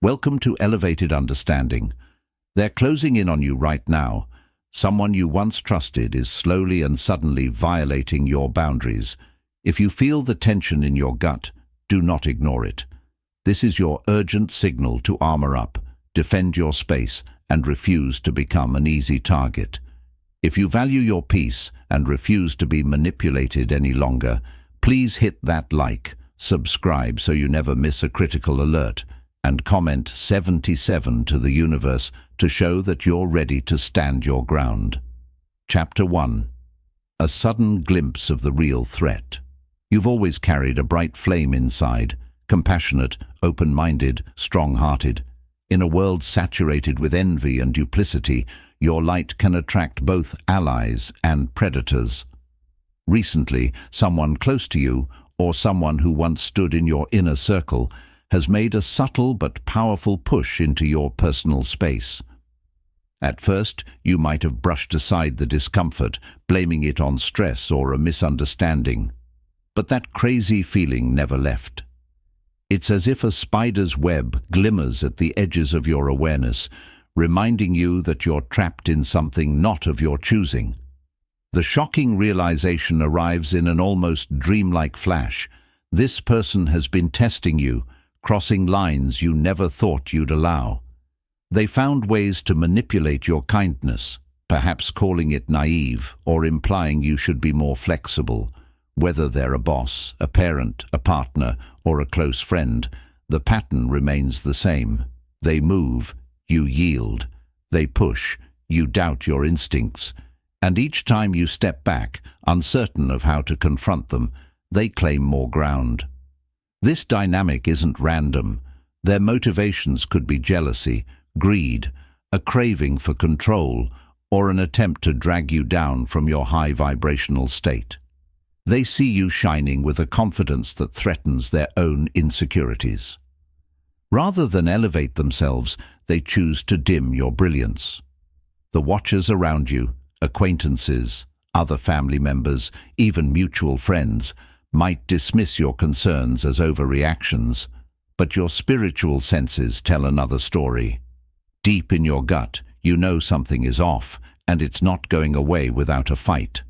Welcome to Elevated Understanding. They're closing in on you right now. Someone you once trusted is slowly and suddenly violating your boundaries. If you feel the tension in your gut, do not ignore it. This is your urgent signal to armor up, defend your space, and refuse to become an easy target. If you value your peace and refuse to be manipulated any longer, please hit that like, subscribe so you never miss a critical alert, and comment 77 to the universe to show that you're ready to stand your ground. Chapter 1. A sudden glimpse of the real threat. You've always carried a bright flame inside, compassionate, open-minded, strong-hearted. In a world saturated with envy and duplicity, your light can attract both allies and predators. Recently, someone close to you, or someone who once stood in your inner circle, has made a subtle but powerful push into your personal space. At first, you might have brushed aside the discomfort, blaming it on stress or a misunderstanding. But that crazy feeling never left. It's as if a spider's web glimmers at the edges of your awareness, reminding you that you're trapped in something not of your choosing. The shocking realization arrives in an almost dreamlike flash. This person has been testing you, crossing lines you never thought you'd allow. They found ways to manipulate your kindness, perhaps calling it naive or implying you should be more flexible. Whether they're a boss, a parent, a partner, or a close friend, the pattern remains the same. They move, you yield. They push, you doubt your instincts. And each time you step back, uncertain of how to confront them, they claim more ground. This dynamic isn't random. Their motivations could be jealousy, greed, a craving for control, or an attempt to drag you down from your high vibrational state. They see you shining with a confidence that threatens their own insecurities. Rather than elevate themselves, they choose to dim your brilliance. The watchers around you, acquaintances, other family members, even mutual friends, might dismiss your concerns as overreactions, but your spiritual senses tell another story. Deep in your gut, you know something is off, and it's not going away without a fight.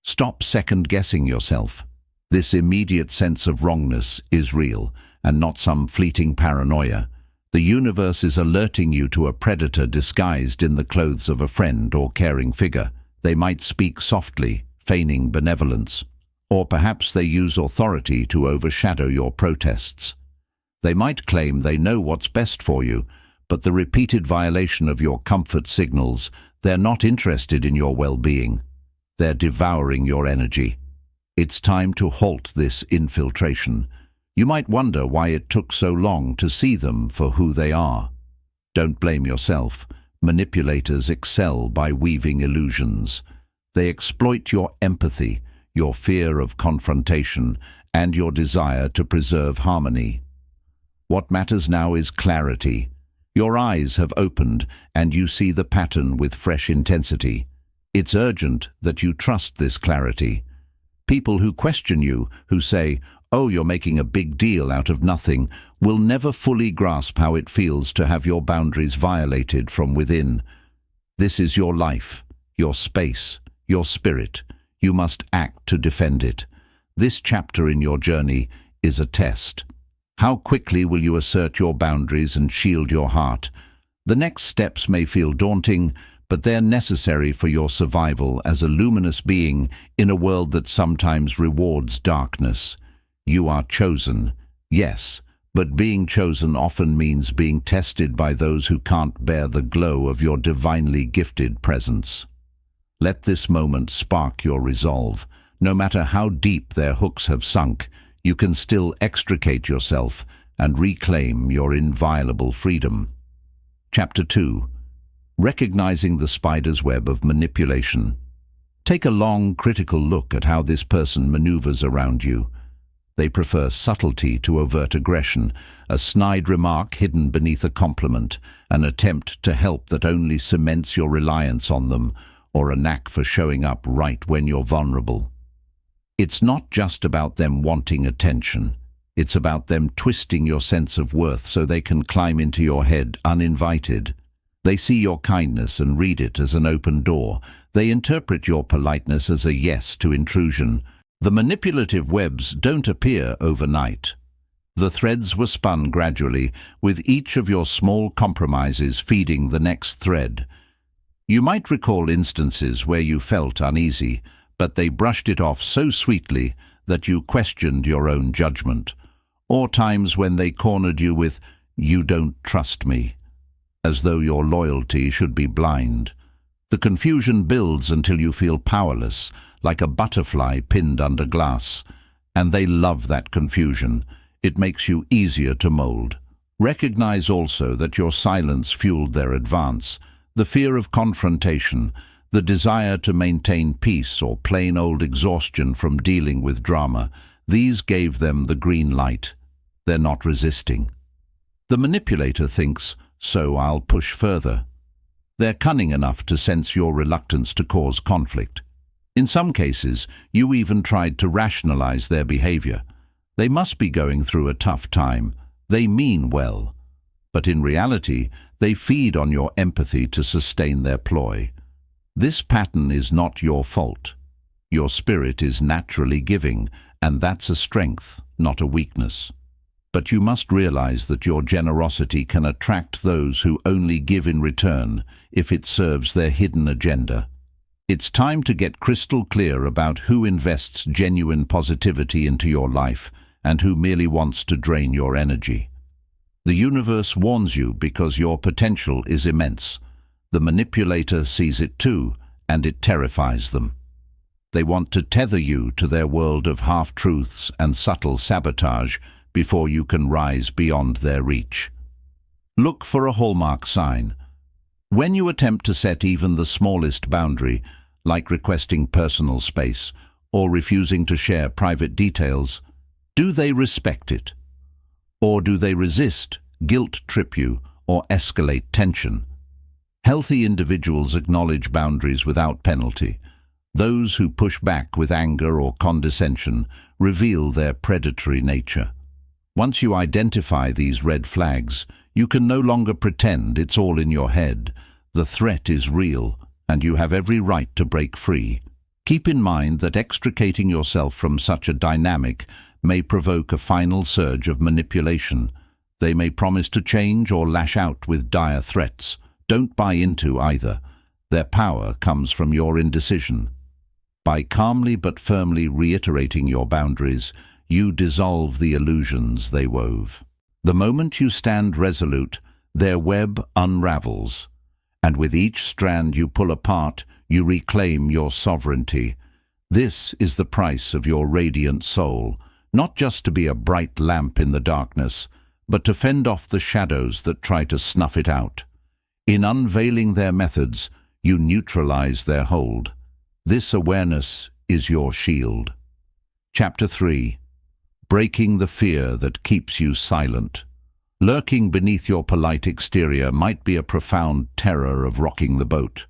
Stop second-guessing yourself. This immediate sense of wrongness is real, and not some fleeting paranoia. The universe is alerting you to a predator disguised in the clothes of a friend or caring figure. They might speak softly, feigning benevolence. Or perhaps they use authority to overshadow your protests. They might claim they know what's best for you, but the repeated violation of your comfort signals they're not interested in your well-being. They're devouring your energy. It's time to halt this infiltration. You might wonder why it took so long to see them for who they are. Don't blame yourself. Manipulators excel by weaving illusions. They exploit your empathy, your fear of confrontation, and your desire to preserve harmony. What matters now is clarity. Your eyes have opened, and you see the pattern with fresh intensity. It's urgent that you trust this clarity. People who question you, who say, "Oh, you're making a big deal out of nothing," will never fully grasp how it feels to have your boundaries violated from within. This is your life, your space, your spirit. You must act to defend it. This chapter in your journey is a test. How quickly will you assert your boundaries and shield your heart? The next steps may feel daunting, but they're necessary for your survival as a luminous being in a world that sometimes rewards darkness. You are chosen, yes, but being chosen often means being tested by those who can't bear the glow of your divinely gifted presence. Let this moment spark your resolve. No matter how deep their hooks have sunk, you can still extricate yourself and reclaim your inviolable freedom. Chapter 2. Recognizing the spider's web of manipulation. Take a long, critical look at how this person maneuvers around you. They prefer subtlety to overt aggression, a snide remark hidden beneath a compliment, an attempt to help that only cements your reliance on them, or a knack for showing up right when you're vulnerable. It's not just about them wanting attention. It's about them twisting your sense of worth so they can climb into your head uninvited. They see your kindness and read it as an open door. They interpret your politeness as a yes to intrusion. The manipulative webs don't appear overnight. The threads were spun gradually, with each of your small compromises feeding the next thread. You might recall instances where you felt uneasy, but they brushed it off so sweetly that you questioned your own judgment. Or times when they cornered you with, "You don't trust me," as though your loyalty should be blind. The confusion builds until you feel powerless, like a butterfly pinned under glass. And they love that confusion. It makes you easier to mold. Recognize also that your silence fueled their advance. The fear of confrontation, the desire to maintain peace, or plain old exhaustion from dealing with drama, these gave them the green light. They're not resisting. The manipulator thinks, "So I'll push further." They're cunning enough to sense your reluctance to cause conflict. In some cases, you even tried to rationalize their behavior. They must be going through a tough time. They mean well. But in reality, they feed on your empathy to sustain their ploy. This pattern is not your fault. Your spirit is naturally giving, and that's a strength, not a weakness. But you must realize that your generosity can attract those who only give in return if it serves their hidden agenda. It's time to get crystal clear about who invests genuine positivity into your life and who merely wants to drain your energy. The universe warns you because your potential is immense. The manipulator sees it too, and it terrifies them. They want to tether you to their world of half-truths and subtle sabotage before you can rise beyond their reach. Look for a hallmark sign. When you attempt to set even the smallest boundary, like requesting personal space or refusing to share private details, do they respect it? Or do they resist, guilt-trip you, or escalate tension? Healthy individuals acknowledge boundaries without penalty. Those who push back with anger or condescension reveal their predatory nature. Once you identify these red flags, you can no longer pretend it's all in your head. The threat is real, and you have every right to break free. Keep in mind that extricating yourself from such a dynamic may provoke a final surge of manipulation. They may promise to change or lash out with dire threats. Don't buy into either. Their power comes from your indecision. By calmly but firmly reiterating your boundaries, you dissolve the illusions they wove. The moment you stand resolute, their web unravels, and with each strand you pull apart, you reclaim your sovereignty. This is the price of your radiant soul, not just to be a bright lamp in the darkness, but to fend off the shadows that try to snuff it out. In unveiling their methods, you neutralize their hold. This awareness is your shield. Chapter 3. Breaking the fear that keeps you silent. Lurking beneath your polite exterior might be a profound terror of rocking the boat.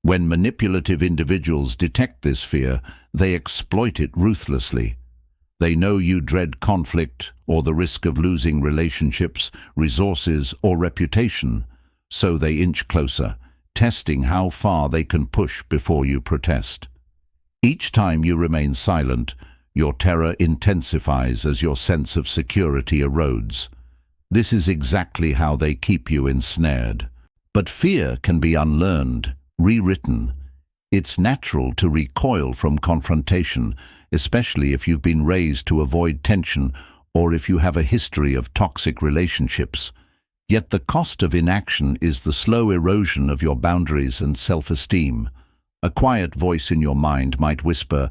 When manipulative individuals detect this fear, they exploit it ruthlessly. They know you dread conflict or the risk of losing relationships, resources, or reputation, so they inch closer, testing how far they can push before you protest. Each time you remain silent, your terror intensifies as your sense of security erodes. This is exactly how they keep you ensnared. But fear can be unlearned, rewritten. It's natural to recoil from confrontation, especially if you've been raised to avoid tension or if you have a history of toxic relationships. Yet the cost of inaction is the slow erosion of your boundaries and self-esteem. A quiet voice in your mind might whisper,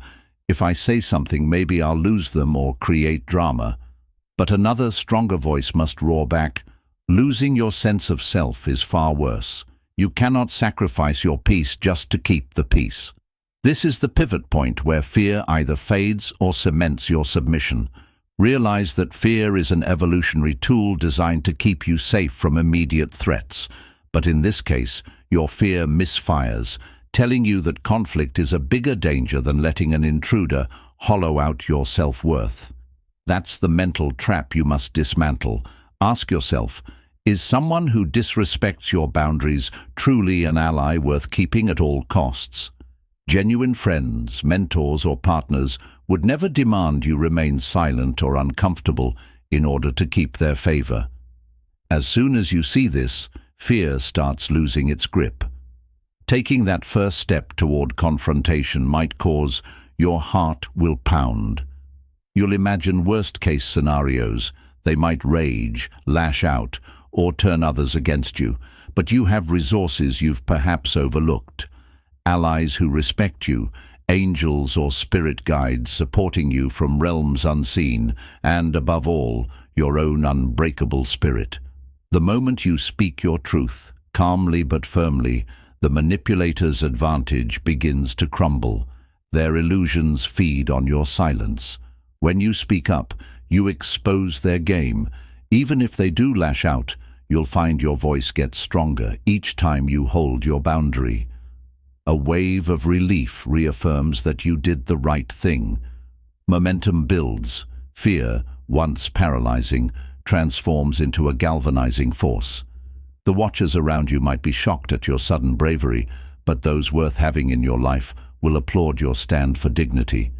"If I say something, maybe I'll lose them or create drama." But another, stronger voice must roar back, "Losing your sense of self is far worse. You cannot sacrifice your peace just to keep the peace." This is the pivot point where fear either fades or cements your submission. Realize that fear is an evolutionary tool designed to keep you safe from immediate threats. But in this case, your fear misfires, telling you that conflict is a bigger danger than letting an intruder hollow out your self-worth. That's the mental trap you must dismantle. Ask yourself, is someone who disrespects your boundaries truly an ally worth keeping at all costs? Genuine friends, mentors, or partners would never demand you remain silent or uncomfortable in order to keep their favor. As soon as you see this, fear starts losing its grip. Taking that first step toward confrontation might cause your heart will pound. You'll imagine worst-case scenarios. They might rage, lash out, or turn others against you. But you have resources you've perhaps overlooked. Allies who respect you, angels or spirit guides supporting you from realms unseen, and, above all, your own unbreakable spirit. The moment you speak your truth, calmly but firmly, the manipulator's advantage begins to crumble. Their illusions feed on your silence. When you speak up, you expose their game. Even if they do lash out, you'll find your voice gets stronger each time you hold your boundary. A wave of relief reaffirms that you did the right thing. Momentum builds. Fear, once paralyzing, transforms into a galvanizing force. The watchers around you might be shocked at your sudden bravery, but those worth having in your life will applaud your stand for dignity.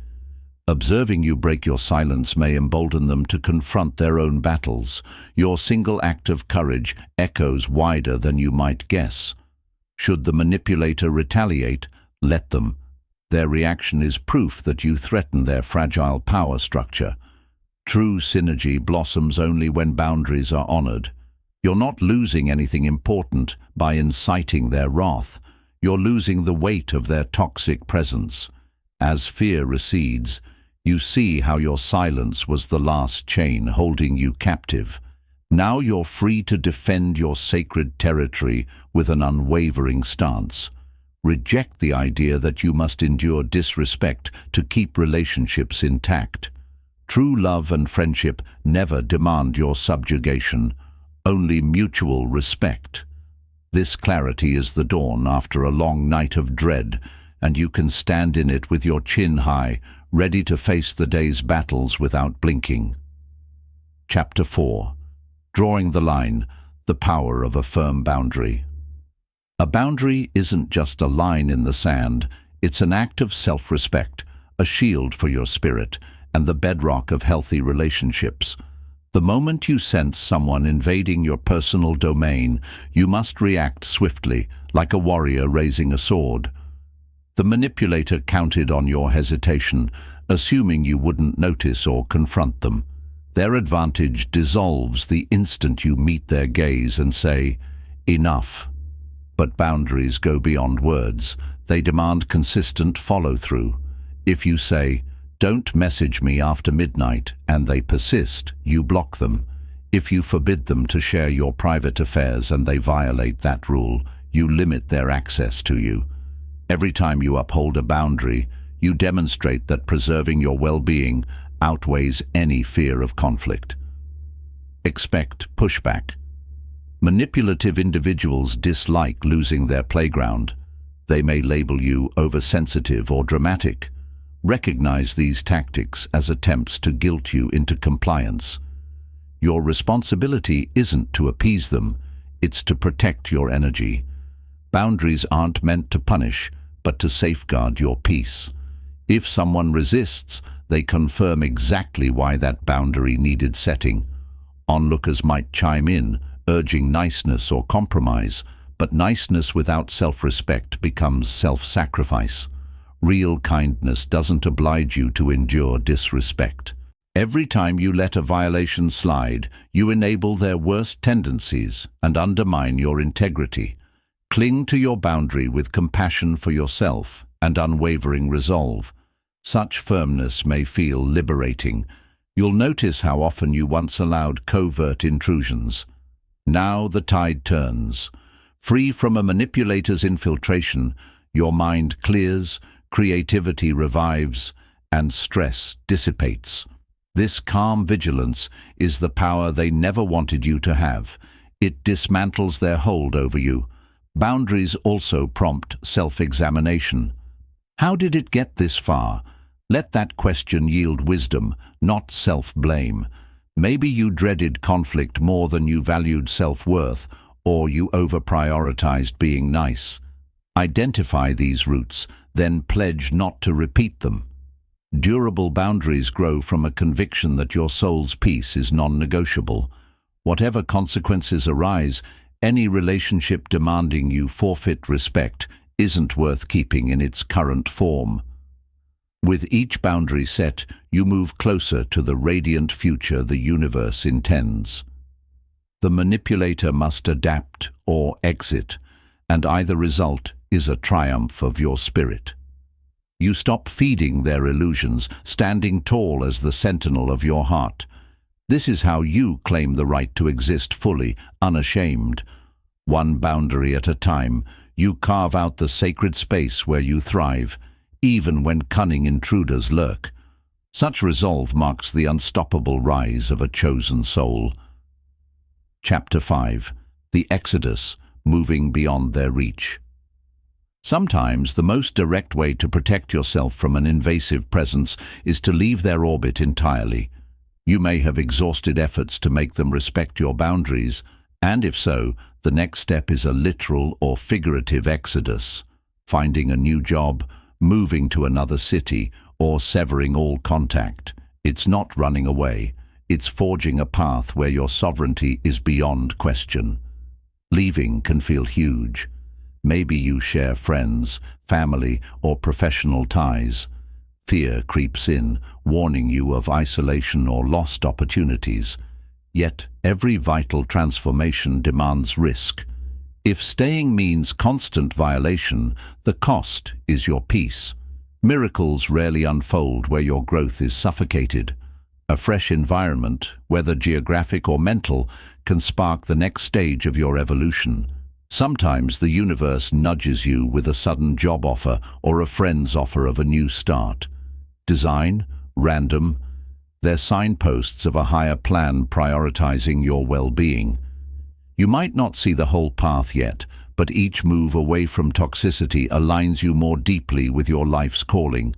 Observing you break your silence may embolden them to confront their own battles. Your single act of courage echoes wider than you might guess. Should the manipulator retaliate, let them. Their reaction is proof that you threaten their fragile power structure. True synergy blossoms only when boundaries are honored. You're not losing anything important by inciting their wrath. You're losing the weight of their toxic presence. As fear recedes, you see how your silence was the last chain holding you captive. Now you're free to defend your sacred territory with an unwavering stance. Reject the idea that you must endure disrespect to keep relationships intact. True love and friendship never demand your subjugation, only mutual respect. This clarity is the dawn after a long night of dread, and you can stand in it with your chin high, ready to face the day's battles without blinking. Chapter 4. Drawing the line, the power of a firm boundary. A boundary isn't just a line in the sand, it's an act of self-respect, a shield for your spirit, and the bedrock of healthy relationships. The moment you sense someone invading your personal domain, you must react swiftly, like a warrior raising a sword. The manipulator counted on your hesitation, assuming you wouldn't notice or confront them. Their advantage dissolves the instant you meet their gaze and say, "Enough." But boundaries go beyond words. They demand consistent follow-through. If you say, "Don't message me after midnight," and they persist, you block them. If you forbid them to share your private affairs and they violate that rule, you limit their access to you. Every time you uphold a boundary, you demonstrate that preserving your well-being outweighs any fear of conflict. Expect pushback. Manipulative individuals dislike losing their playground. They may label you oversensitive or dramatic. Recognize these tactics as attempts to guilt you into compliance. Your responsibility isn't to appease them, it's to protect your energy. Boundaries aren't meant to punish, but to safeguard your peace. If someone resists, they confirm exactly why that boundary needed setting. Onlookers might chime in, urging niceness or compromise, but niceness without self-respect becomes self-sacrifice. Real kindness doesn't oblige you to endure disrespect. Every time you let a violation slide, you enable their worst tendencies and undermine your integrity. Cling to your boundary with compassion for yourself and unwavering resolve. Such firmness may feel liberating. You'll notice how often you once allowed covert intrusions. Now the tide turns. Free from a manipulator's infiltration, your mind clears, creativity revives, and stress dissipates. This calm vigilance is the power they never wanted you to have. It dismantles their hold over you. Boundaries also prompt self-examination. How did it get this far? Let that question yield wisdom, not self-blame. Maybe you dreaded conflict more than you valued self-worth, or you over-prioritized being nice. Identify these roots, then pledge not to repeat them. Durable boundaries grow from a conviction that your soul's peace is non-negotiable. Whatever consequences arise, any relationship demanding you forfeit respect isn't worth keeping in its current form. With each boundary set, you move closer to the radiant future the universe intends. The manipulator must adapt or exit, and either result is a triumph of your spirit. You stop feeding their illusions, standing tall as the sentinel of your heart. This is how you claim the right to exist fully, unashamed. One boundary at a time, you carve out the sacred space where you thrive, even when cunning intruders lurk. Such resolve marks the unstoppable rise of a chosen soul. Chapter 5. The Exodus, Moving Beyond Their Reach. Sometimes the most direct way to protect yourself from an invasive presence is to leave their orbit entirely. You may have exhausted efforts to make them respect your boundaries, and if so, the next step is a literal or figurative exodus. Finding a new job, moving to another city, or severing all contact. It's not running away. It's forging a path where your sovereignty is beyond question. Leaving can feel huge. Maybe you share friends, family, or professional ties. Fear creeps in, warning you of isolation or lost opportunities. Yet every vital transformation demands risk. If staying means constant violation, the cost is your peace. Miracles rarely unfold where your growth is suffocated. A fresh environment, whether geographic or mental, can spark the next stage of your evolution. Sometimes the universe nudges you with a sudden job offer or a friend's offer of a new start. Design, random, they're signposts of a higher plan prioritizing your well-being. You might not see the whole path yet, but each move away from toxicity aligns you more deeply with your life's calling.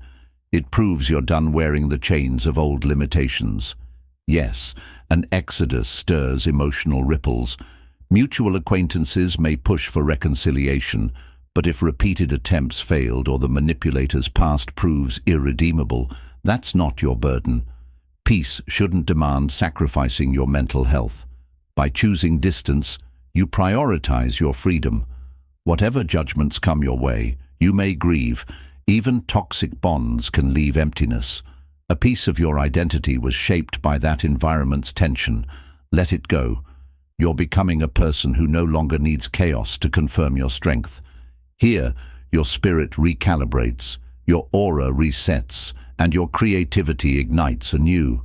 It proves you're done wearing the chains of old limitations. Yes, an exodus stirs emotional ripples. Mutual acquaintances may push for reconciliation, but if repeated attempts failed or the manipulator's past proves irredeemable, that's not your burden. Peace shouldn't demand sacrificing your mental health. By choosing distance, you prioritize your freedom. Whatever judgments come your way, you may grieve. Even toxic bonds can leave emptiness. A piece of your identity was shaped by that environment's tension. Let it go. You're becoming a person who no longer needs chaos to confirm your strength. Here, your spirit recalibrates, your aura resets, and your creativity ignites anew.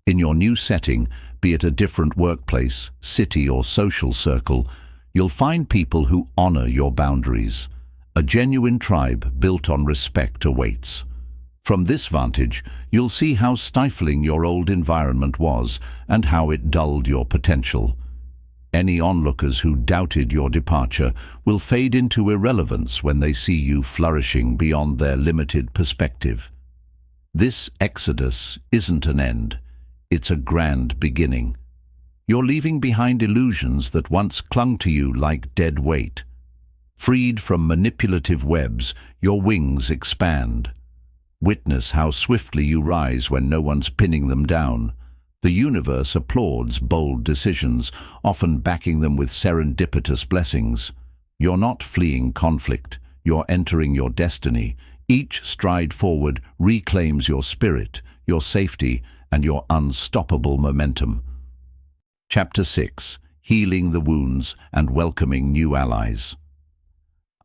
In your new setting, be it a different workplace, city, or social circle, you'll find people who honor your boundaries. A genuine tribe built on respect awaits. From this vantage, you'll see how stifling your old environment was and how it dulled your potential. Any onlookers who doubted your departure will fade into irrelevance when they see you flourishing beyond their limited perspective. This exodus isn't an end. It's a grand beginning. You're leaving behind illusions that once clung to you like dead weight. Freed from manipulative webs, your wings expand. Witness how swiftly you rise when no one's pinning them down. The universe applauds bold decisions, often backing them with serendipitous blessings. You're not fleeing conflict. You're entering your destiny. Each stride forward reclaims your spirit, your safety, and your unstoppable momentum. Chapter 6. Healing the Wounds and Welcoming New Allies.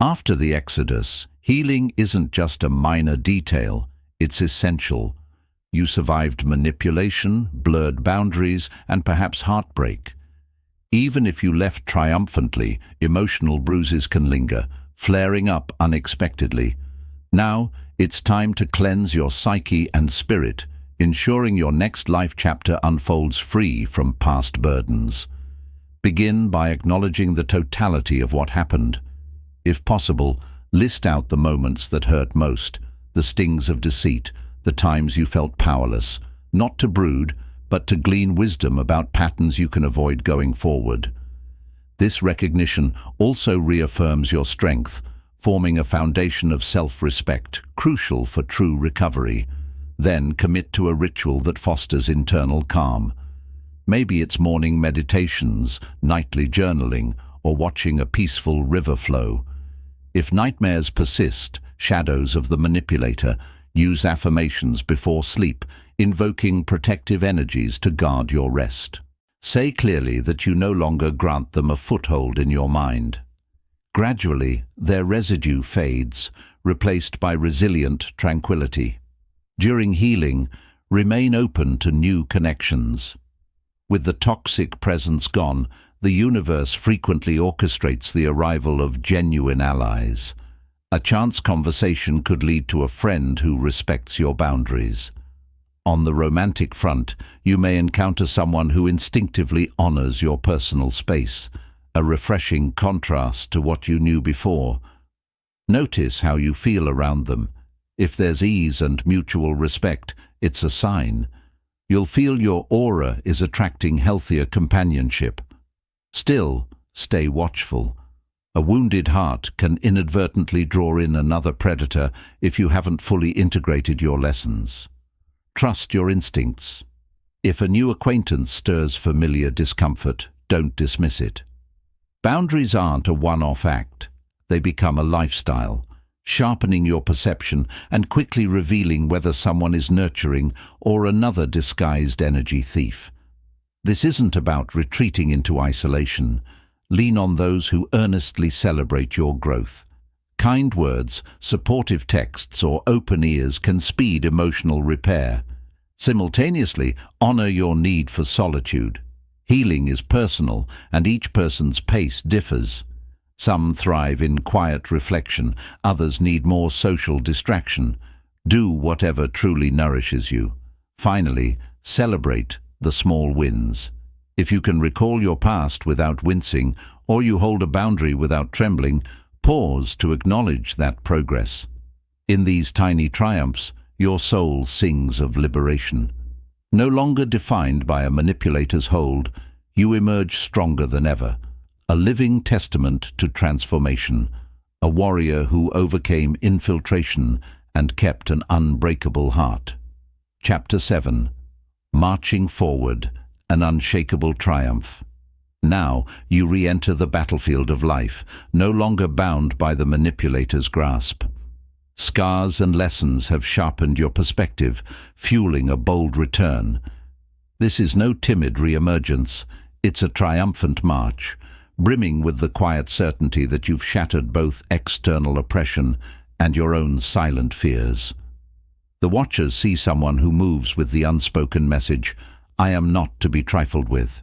After the exodus, healing isn't just a minor detail, it's essential. You survived manipulation, blurred boundaries, and perhaps heartbreak. Even if you left triumphantly, emotional bruises can linger, flaring up unexpectedly. Now, it's time to cleanse your psyche and spirit, ensuring your next life chapter unfolds free from past burdens. Begin by acknowledging the totality of what happened. If possible, list out the moments that hurt most, the stings of deceit, the times you felt powerless, not to brood, but to glean wisdom about patterns you can avoid going forward. This recognition also reaffirms your strength, forming a foundation of self-respect, crucial for true recovery. Then commit to a ritual that fosters internal calm. Maybe it's morning meditations, nightly journaling, or watching a peaceful river flow. If nightmares persist, shadows of the manipulator, use affirmations before sleep, invoking protective energies to guard your rest. Say clearly that you no longer grant them a foothold in your mind. Gradually, their residue fades, replaced by resilient tranquility. During healing, remain open to new connections. With the toxic presence gone, the universe frequently orchestrates the arrival of genuine allies. A chance conversation could lead to a friend who respects your boundaries. On the romantic front, you may encounter someone who instinctively honors your personal space, a refreshing contrast to what you knew before. Notice how you feel around them. If there's ease and mutual respect, it's a sign. You'll feel your aura is attracting healthier companionship. Still, stay watchful. A wounded heart can inadvertently draw in another predator if you haven't fully integrated your lessons. Trust your instincts. If a new acquaintance stirs familiar discomfort, don't dismiss it. Boundaries aren't a one-off act. They become a lifestyle, sharpening your perception and quickly revealing whether someone is nurturing or another disguised energy thief. This isn't about retreating into isolation. Lean on those who earnestly celebrate your growth. Kind words, supportive texts, or open ears can speed emotional repair. Simultaneously, honor your need for solitude. Healing is personal, and each person's pace differs. Some thrive in quiet reflection, others need more social distraction. Do whatever truly nourishes you. Finally, celebrate the small wins. If you can recall your past without wincing, or you hold a boundary without trembling, pause to acknowledge that progress. In these tiny triumphs, your soul sings of liberation. No longer defined by a manipulator's hold, you emerge stronger than ever, a living testament to transformation, a warrior who overcame infiltration and kept an unbreakable heart. Chapter 7. Marching Forward, an Unshakable Triumph. Now you re-enter the battlefield of life, no longer bound by the manipulator's grasp. Scars and lessons have sharpened your perspective, fueling a bold return. This is no timid re-emergence, it's a triumphant march, brimming with the quiet certainty that you've shattered both external oppression and your own silent fears. The watchers see someone who moves with the unspoken message, "I am not to be trifled with."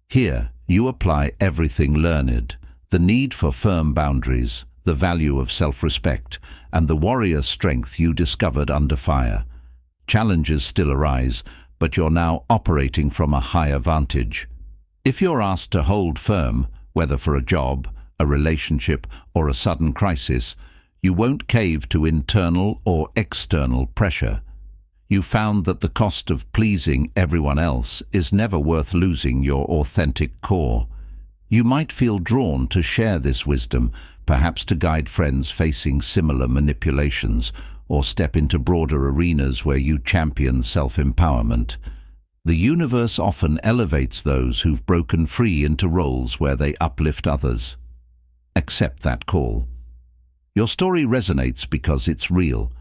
Here, you apply everything learned, the need for firm boundaries, the value of self-respect, and the warrior strength you discovered under fire. Challenges still arise, but you're now operating from a higher vantage. If you're asked to hold firm, whether for a job, a relationship, or a sudden crisis, you won't cave to internal or external pressure. You found that the cost of pleasing everyone else is never worth losing your authentic core. You might feel drawn to share this wisdom, perhaps to guide friends facing similar manipulations, or step into broader arenas where you champion self-empowerment. The universe often elevates those who've broken free into roles where they uplift others. Accept that call. Your story resonates because it's real,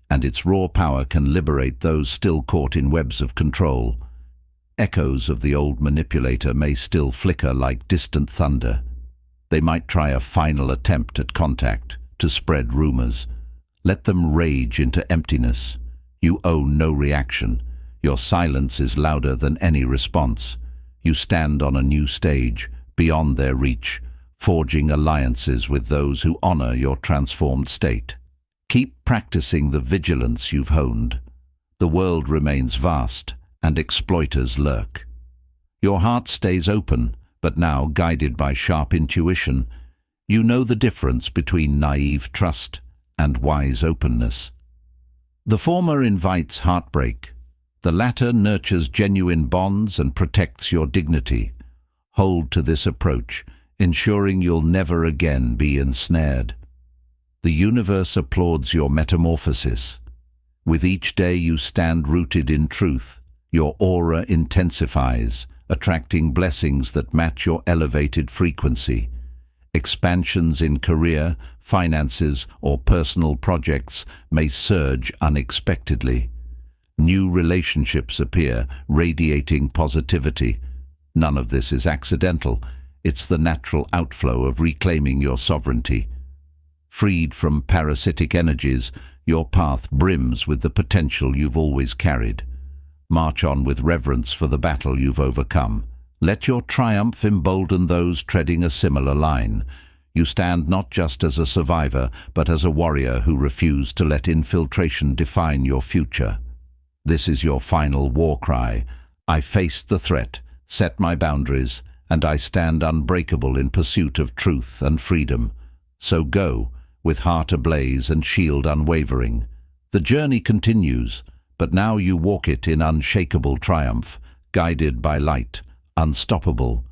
and its raw power can liberate those still caught in webs of control. Echoes of the old manipulator may still flicker like distant thunder. They might try a final attempt at contact, to spread rumors. Let them rage into emptiness. You owe no reaction. Your silence is louder than any response. You stand on a new stage, beyond their reach, forging alliances with those who honor your transformed state. Keep practicing the vigilance you've honed. The world remains vast, and exploiters lurk. Your heart stays open, but now guided by sharp intuition. You know the difference between naive trust and wise openness. The former invites heartbreak. The latter nurtures genuine bonds and protects your dignity. Hold to this approach, ensuring you'll never again be ensnared. The universe applauds your metamorphosis. With each day you stand rooted in truth, your aura intensifies, attracting blessings that match your elevated frequency. Expansions in career, finances, or personal projects may surge unexpectedly. New relationships appear, radiating positivity. None of this is accidental. It's the natural outflow of reclaiming your sovereignty. Freed from parasitic energies, your path brims with the potential you've always carried. March on with reverence for the battle you've overcome. Let your triumph embolden those treading a similar line. You stand not just as a survivor, but as a warrior who refused to let infiltration define your future. This is your final war cry. I faced the threat, set my boundaries, and I stand unbreakable in pursuit of truth and freedom. So go, with heart ablaze and shield unwavering. The journey continues, but now you walk it in unshakable triumph, guided by light, unstoppable,